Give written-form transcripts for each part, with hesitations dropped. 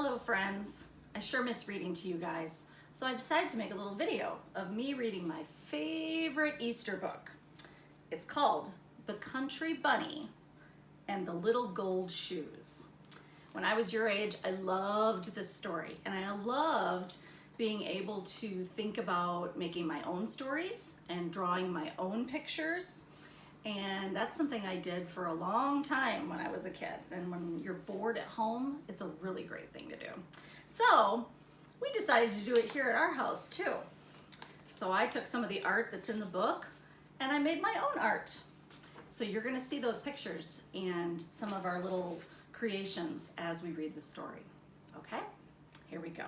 Hello friends, I sure miss reading to you guys, so I decided to make a little video of me reading my favorite Easter book. It's called The Country Bunny and the Little Gold Shoes. When I was your age, I loved this story, and I loved being able to think about making my own stories and drawing my own pictures. And that's something I did for a long time when I was a kid. And when you're bored at home, it's a really great thing to do. So we decided to do it here at our house too. So I took some of the art that's in the book and I made my own art. So you're gonna see those pictures and some of our little creations as we read the story. Okay, here we go.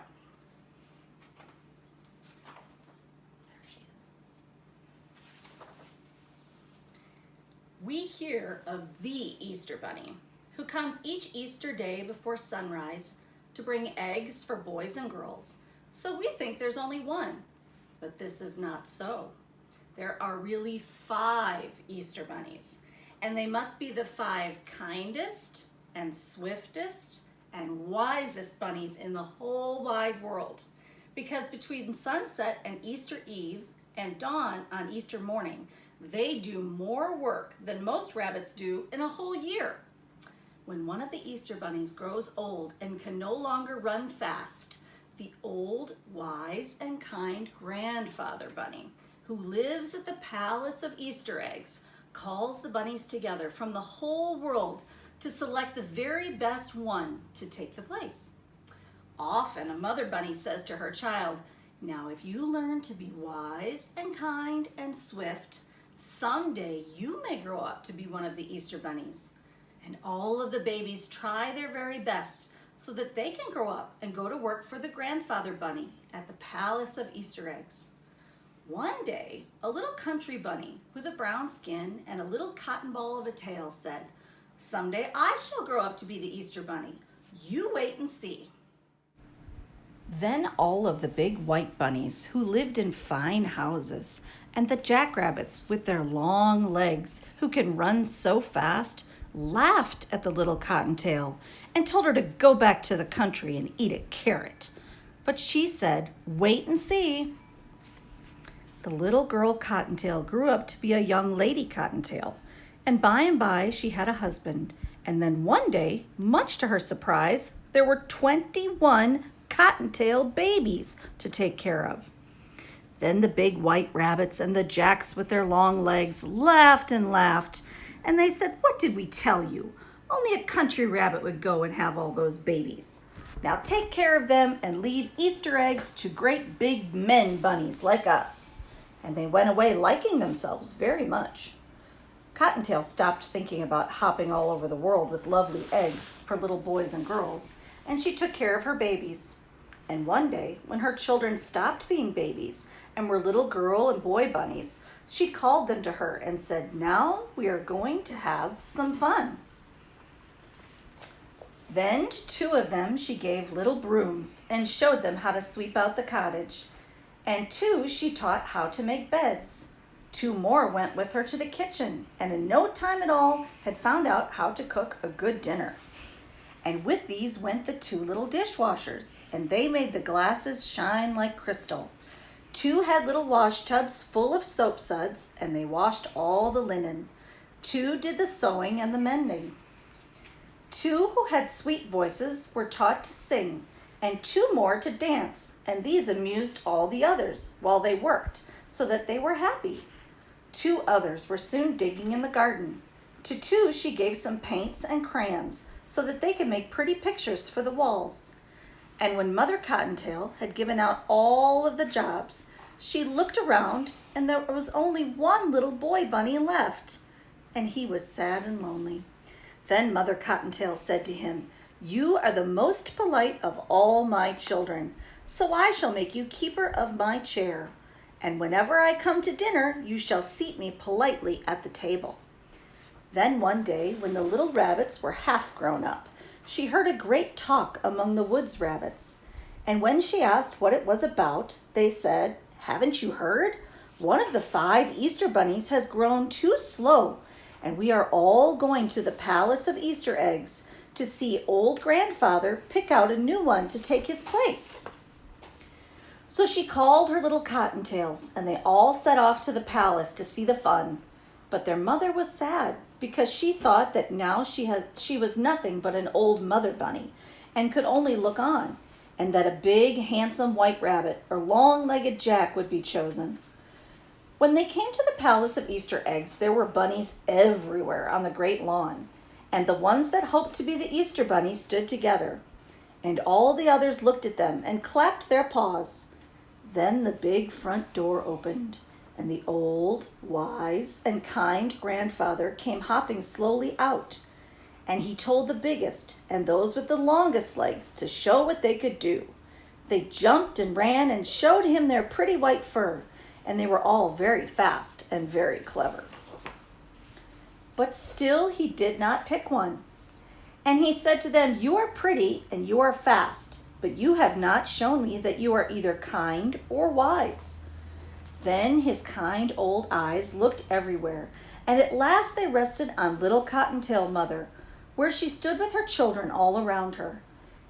We hear of the Easter Bunny, who comes each Easter day before sunrise to bring eggs for boys and girls. So we think there's only one, but this is not so. There are really 5 Easter bunnies, and they must be the 5 kindest and swiftest and wisest bunnies in the whole wide world. Because between sunset and Easter Eve and dawn on Easter morning, they do more work than most rabbits do in a whole year. When one of the Easter bunnies grows old and can no longer run fast, the old, wise, and kind grandfather bunny, who lives at the Palace of Easter Eggs, calls the bunnies together from the whole world to select the very best one to take the place. Often a mother bunny says to her child, "Now if you learn to be wise and kind and swift, someday you may grow up to be one of the Easter bunnies." And all of the babies try their very best so that they can grow up and go to work for the grandfather bunny at the Palace of Easter Eggs. One day, a little country bunny with a brown skin and a little cotton ball of a tail said, "Someday I shall grow up to be the Easter bunny. You wait and see." Then all of the big white bunnies who lived in fine houses and the jackrabbits with their long legs who can run so fast laughed at the little cottontail and told her to go back to the country and eat a carrot. But she said, "Wait and see." The little girl Cottontail grew up to be a young lady Cottontail, and by she had a husband. And then one day, much to her surprise, there were 21 Cottontail babies to take care of. Then the big white rabbits and the jacks with their long legs laughed and laughed, and they said, "What did we tell you? Only a country rabbit would go and have all those babies. Now take care of them and leave Easter eggs to great big men bunnies like us." And they went away liking themselves very much. Cottontail stopped thinking about hopping all over the world with lovely eggs for little boys and girls, and she took care of her babies. And one day, when her children stopped being babies and were little girl and boy bunnies, she called them to her and said, "Now we are going to have some fun." Then to 2 of them she gave little brooms and showed them how to sweep out the cottage. And 2 she taught how to make beds. 2 more went with her to the kitchen and in no time at all had found out how to cook a good dinner. And with these went the 2 little dishwashers, and they made the glasses shine like crystal. 2 had little wash tubs full of soap suds, and they washed all the linen. 2 did the sewing and the mending. 2 who had sweet voices were taught to sing, and 2 more to dance, and these amused all the others while they worked, so that they were happy. 2 others were soon digging in the garden. To 2 she gave some paints and crayons, so that they could make pretty pictures for the walls. And when Mother Cottontail had given out all of the jobs, she looked around and there was only one little boy bunny left, and he was sad and lonely. Then Mother Cottontail said to him, "You are the most polite of all my children, so I shall make you keeper of my chair. And whenever I come to dinner, you shall seat me politely at the table." Then one day, when the little rabbits were half grown up, she heard a great talk among the woods rabbits. And when she asked what it was about, they said, "Haven't you heard? One of the 5 Easter bunnies has grown too slow, and we are all going to the Palace of Easter Eggs to see old grandfather pick out a new one to take his place. So she called her little cottontails, and they all set off to the palace to see the fun. But their mother was sad because she thought that now she was nothing but an old mother bunny and could only look on, and that a big, handsome white rabbit or long-legged Jack would be chosen. When they came to the Palace of Easter Eggs, there were bunnies everywhere on the great lawn, and the ones that hoped to be the Easter bunny stood together, and all the others looked at them and clapped their paws. Then the big front door opened, and the old, wise, and kind grandfather came hopping slowly out, and he told the biggest and those with the longest legs to show what they could do. They jumped and ran and showed him their pretty white fur, and they were all very fast and very clever. But still he did not pick one. And he said to them, "You are pretty and you are fast, but you have not shown me that you are either kind or wise." Then his kind old eyes looked everywhere, and at last they rested on little Cottontail Mother, where she stood with her children all around her.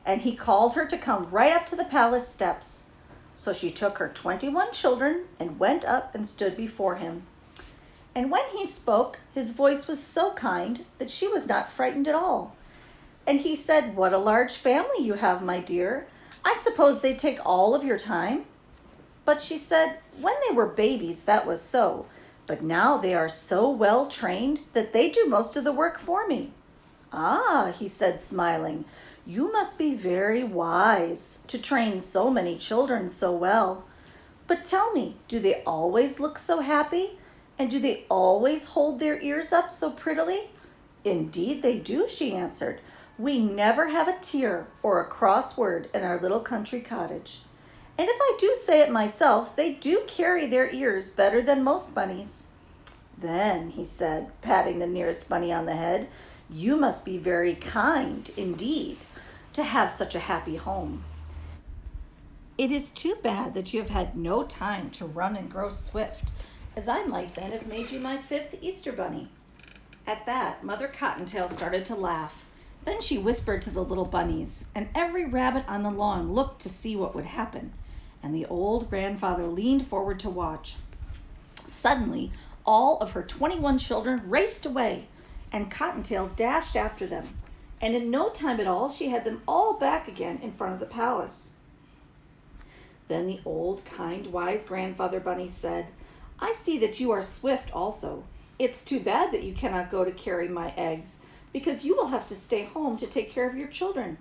And he called her to come right up to the palace steps. So she took her 21 children and went up and stood before him. And when he spoke, his voice was so kind that she was not frightened at all. And he said, "What a large family you have, my dear. I suppose they take all of your time?" But she said, "When they were babies, that was so. But now they are so well trained that they do most of the work for me." "Ah," he said, smiling, "you must be very wise to train so many children so well. But tell me, do they always look so happy? And do they always hold their ears up so prettily?" "Indeed they do," she answered. "We never have a tear or a cross word in our little country cottage. And if I do say it myself, they do carry their ears better than most bunnies." "Then," he said, patting the nearest bunny on the head, "you must be very kind indeed to have such a happy home. It is too bad that you have had no time to run and grow swift, as I might then have made you my 5th Easter bunny." At that, Mother Cottontail started to laugh. Then she whispered to the little bunnies, and every rabbit on the lawn looked to see what would happen, and the old grandfather leaned forward to watch. Suddenly, all of her 21 children raced away, and Cottontail dashed after them, and in no time at all she had them all back again in front of the palace. Then the old, kind, wise grandfather bunny said, "I see that you are swift also. It's too bad that you cannot go to carry my eggs, because you will have to stay home to take care of your children."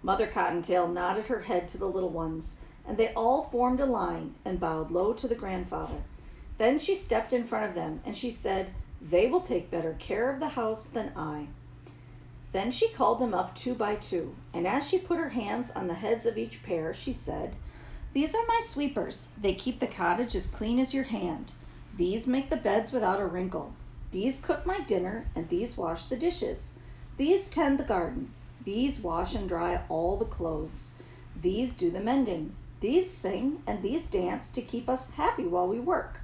Mother Cottontail nodded her head to the little ones, and they all formed a line and bowed low to the grandfather. Then she stepped in front of them, and she said, "They will take better care of the house than I." Then she called them up 2 by 2, and as she put her hands on the heads of each pair, she said, "These are my sweepers. They keep the cottage as clean as your hand. These make the beds without a wrinkle. These cook my dinner, and these wash the dishes. These tend the garden. These wash and dry all the clothes. These do the mending. These sing, and these dance to keep us happy while we work.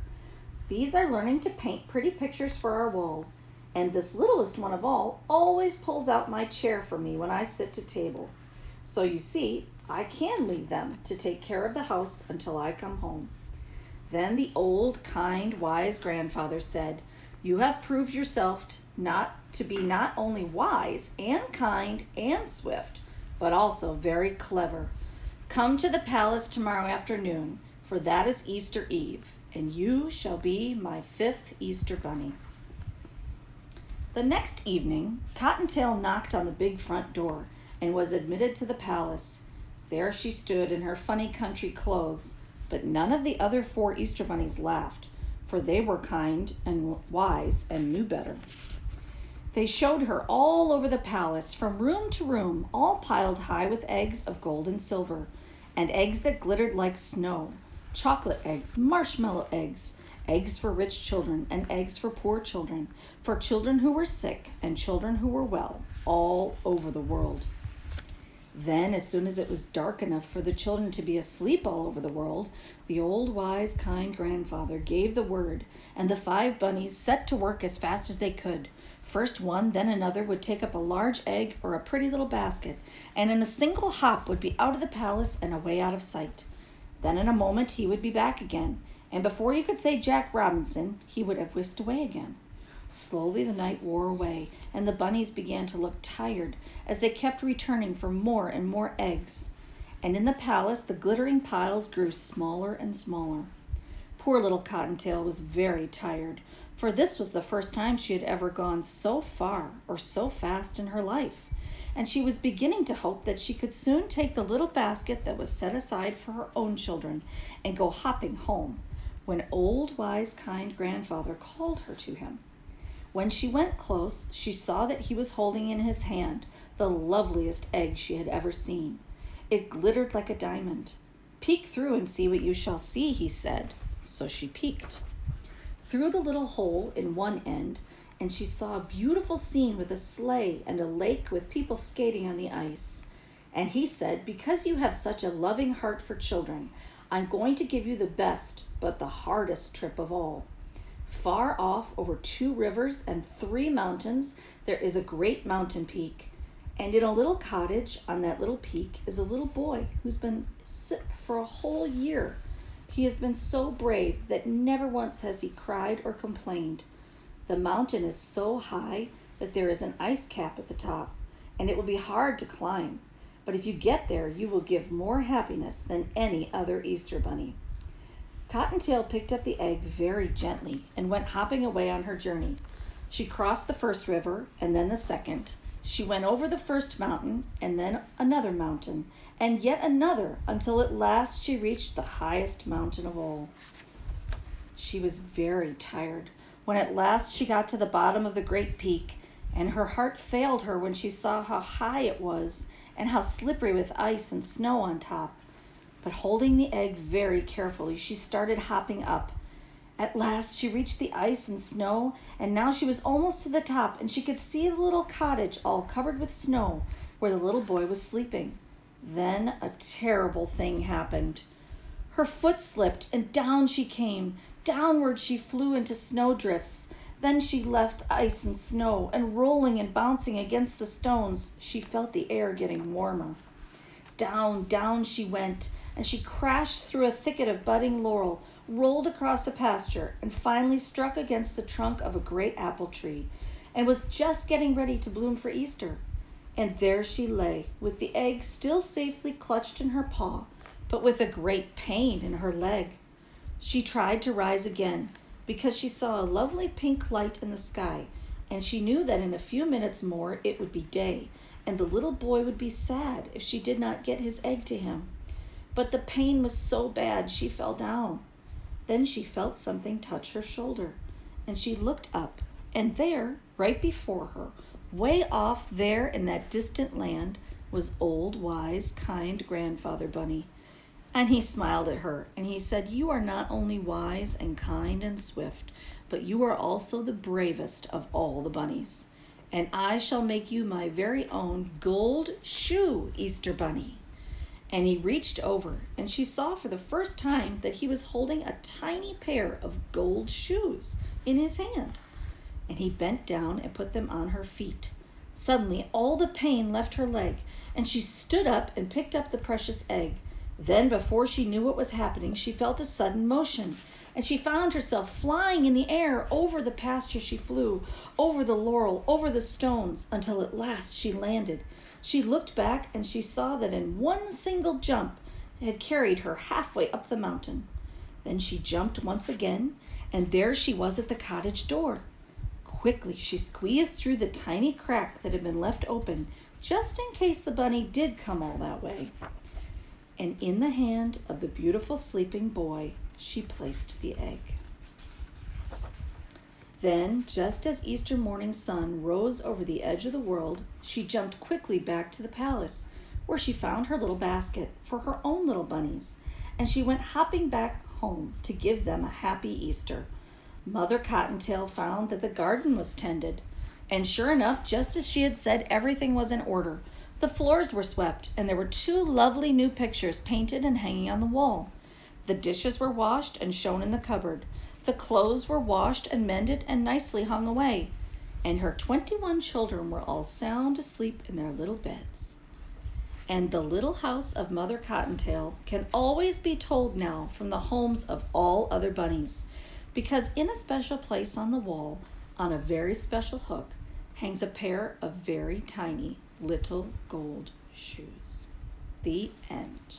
These are learning to paint pretty pictures for our walls. And this littlest one of all always pulls out my chair for me when I sit to table. So you see, I can leave them to take care of the house until I come home." Then the old, kind, wise grandfather said, "You have proved yourself to be not only wise and kind and swift, but also very clever. Come to the palace tomorrow afternoon, for that is Easter Eve, and you shall be my 5th Easter bunny." The next evening, Cottontail knocked on the big front door and was admitted to the palace. There she stood in her funny country clothes, but none of the other 4 Easter bunnies laughed, for they were kind and wise and knew better. They showed her all over the palace, from room to room, all piled high with eggs of gold and silver, and eggs that glittered like snow, chocolate eggs, marshmallow eggs, eggs for rich children and eggs for poor children, for children who were sick and children who were well, all over the world. Then, as soon as it was dark enough for the children to be asleep all over the world, the old, wise, kind grandfather gave the word, and the 5 bunnies set to work as fast as they could. First one, then another would take up a large egg or a pretty little basket, and in a single hop would be out of the palace and away out of sight. Then in a moment he would be back again, and before you could say Jack Robinson, he would have whisked away again. Slowly the night wore away, and the bunnies began to look tired as they kept returning for more and more eggs. And in the palace the glittering piles grew smaller and smaller. Poor little Cottontail was very tired, for this was the first time she had ever gone so far or so fast in her life, and she was beginning to hope that she could soon take the little basket that was set aside for her own children and go hopping home, when old, wise, kind grandfather called her to him. When she went close, she saw that he was holding in his hand the loveliest egg she had ever seen. It glittered like a diamond. "Peek through and see what you shall see," he said. So she peeked through the little hole in one end, and she saw a beautiful scene with a sleigh and a lake with people skating on the ice. And he said, "Because you have such a loving heart for children, I'm going to give you the best, but the hardest trip of all. Far off, over 2 rivers and 3 mountains, there is a great mountain peak. And in a little cottage on that little peak is a little boy who's been sick for a whole year. He has been so brave that never once has he cried or complained. The mountain is so high that there is an ice cap at the top, and it will be hard to climb. But if you get there, you will give more happiness than any other Easter bunny." Cottontail picked up the egg very gently and went hopping away on her journey. She crossed the first river and then the second. She went over the first mountain and then another mountain and yet another, until at last she reached the highest mountain of all. She was very tired when at last she got to the bottom of the great peak, and her heart failed her when she saw how high it was and how slippery with ice and snow on top. But holding the egg very carefully, she started hopping up. At last she reached the ice and snow, and now she was almost to the top, and she could see the little cottage all covered with snow where the little boy was sleeping. Then a terrible thing happened. Her foot slipped, and down she came. Downward she flew into snowdrifts. Then she left ice and snow, and rolling and bouncing against the stones, she felt the air getting warmer. Down, down she went, and she crashed through a thicket of budding laurel, rolled across a pasture, and finally struck against the trunk of a great apple tree, and was just getting ready to bloom for Easter. And there she lay, with the egg still safely clutched in her paw, but with a great pain in her leg. She tried to rise again, because she saw a lovely pink light in the sky, and she knew that in a few minutes more it would be day, and the little boy would be sad if she did not get his egg to him. But the pain was so bad she fell down. Then she felt something touch her shoulder, and she looked up, and there, right before her, way off there in that distant land, was old, wise, kind Grandfather Bunny. And he smiled at her, and he said, "You are not only wise and kind and swift, but you are also the bravest of all the bunnies. And I shall make you my very own gold shoe Easter Bunny." And he reached over, and she saw for the first time that he was holding a tiny pair of gold shoes in his hand. And he bent down and put them on her feet. Suddenly, all the pain left her leg, and she stood up and picked up the precious egg. Then, before she knew what was happening, she felt a sudden motion, and she found herself flying in the air. Over the pasture she flew, over the laurel, over the stones, until at last she landed. She looked back, and she saw that in one single jump it had carried her halfway up the mountain. Then she jumped once again, and there she was at the cottage door. Quickly she squeezed through the tiny crack that had been left open, just in case the bunny did come all that way. And in the hand of the beautiful sleeping boy, she placed the egg. Then, just as Easter morning sun rose over the edge of the world, she jumped quickly back to the palace, where she found her little basket for her own little bunnies, and she went hopping back home to give them a happy Easter. Mother Cottontail found that the garden was tended, and sure enough, just as she had said, everything was in order. The floors were swept, and there were 2 lovely new pictures painted and hanging on the wall. The dishes were washed and shown in the cupboard. The clothes were washed and mended and nicely hung away. and her 21 children were all sound asleep in their little beds. And the little house of Mother Cottontail can always be told now from the homes of all other bunnies, because in a special place on the wall, on a very special hook, hangs a pair of very tiny little gold shoes. The end.